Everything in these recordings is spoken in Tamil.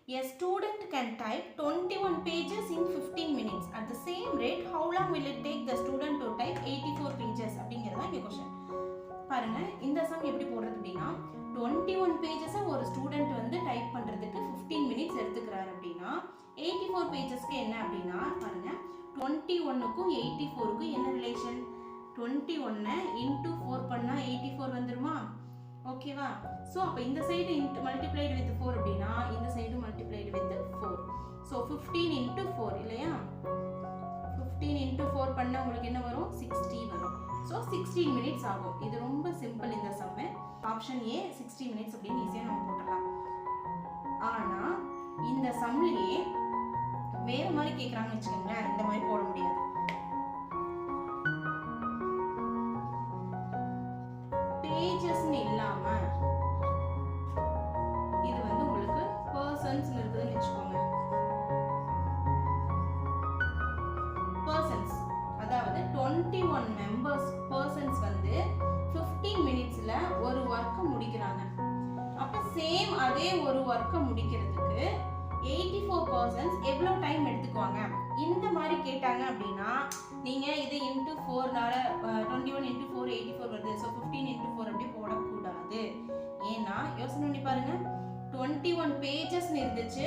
A student can type 21 pages in 15 minutes. At the same rate, how long will it take the student to type 84 pages? அப்படிங்கிறது தான் இங்கே கொஸ்டின். பாருங்க, இந்த சம் எப்படி போடுறது அப்படின்னா 21 பேஜஸை ஒரு ஸ்டூடெண்ட் வந்து டைப் பண்ணுறதுக்கு 15 மினிட்ஸ் எடுத்துக்கிறாரு அப்படின்னா 84 பேஜஸ்க்கு என்ன அப்படின்னா பாருங்க 21க்கும் 84க்கும் என்ன ரிலேஷன்? 21 இன்டூ 4 பண்ணால் 84 வந்துருமா? ஓகேவா? ஸோ அப்போ இந்த சைடு மல்டிப்ளைடு வித் 4 அப்படின்னா இந்த side multiplied with 4. So 15 into 4 இல்லையா? 15 இன்டூ 4 பண்ணால் உங்களுக்கு என்ன வரும்? 60 வரும். ஸோ 16 மினிட்ஸ் ஆகும். இது ரொம்ப சிம்பிள் இந்த சம்மு. ஆப்ஷன் ஏ 60 மினிட்ஸ் அப்படின்னு ஈஸியாக நம்ம போட்டுடலாம். ஆனால் இந்த சம்லேயே வேறு மாதிரி கேட்குறாங்கன்னு வச்சுக்கோங்களேன், இந்த மாதிரி போட முடியாது. பேஜஸ்ன்னு இல்லாம இது வந்து உங்களுக்கு பர்சன்ஸ் இருக்குதுன்னு வச்சுக்கோங்க. பர்சன்ஸ் அதாவது 21 மெம்பர்ஸ் பர்சன்ஸ் வந்து 15 மினிட்ஸ்ல ஒரு ஒர்க்கை முடிக்கிறாங்க. அப்ப சேம் அதே ஒரு ஒர்க்கை முடிக்கிறதுக்கு 84 பர்சன்ஸ் எவ்வளோ டைம் எடுத்துக்குவாங்க? இந்த மாதிரி கேட்டாங்க அப்படின்னா நீங்க இது இன்டூ 4னால 21 இன்டூ 4 84 வருது. ஸோ 15 இன்டூ 4 அப்படி போடக்கூடாது. ஏன்னா யோசனை பண்ணி பாருங்க, 21 பேஜஸ்ன்னு இருந்துச்சு.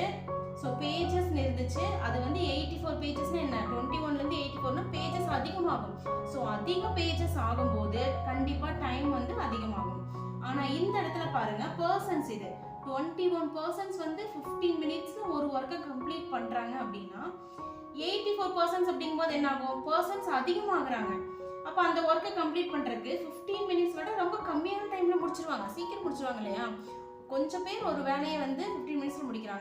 ஸோ பேஜஸ்ன்னு இருந்துச்சு, அது வந்து 84 பேஜஸ்ன்னு என்ன? 21லேருந்து 84னா பேஜஸ் அதிகமாகும். ஸோ அதிக பேஜஸ் ஆகும்போது கண்டிப்பாக டைம் வந்து அதிகமாகும். ஆனால் இந்த இடத்துல பாருங்க பர்சன்ஸ், இது 21 பர்சன்ஸ் வந்து 15 மினிட்ஸ்ல ஒரு ஒர்க்கை கம்ப்ளீட் பண்றாங்க அப்படின்னா 84 பர்சன்ஸ் அப்படிங்கும்போது என்ன ஆகும்? பர்சன்ஸ் அதிகமாகறாங்க. அப்ப அந்த ஒர்க்கை கம்ப்ளீட் பண்றதுக்கு 15 மினிட்ஸ் விட ரொம்ப கம்மியான டைம்ல முடிச்சிருவாங்க. சீக்கிரம் முடிச்சிருவாங்க இல்லையா? கொஞ்சம் பேர் ஒரு வேலையை வந்து 15 மினிட்ஸ்ல முடிக்கிறாங்க.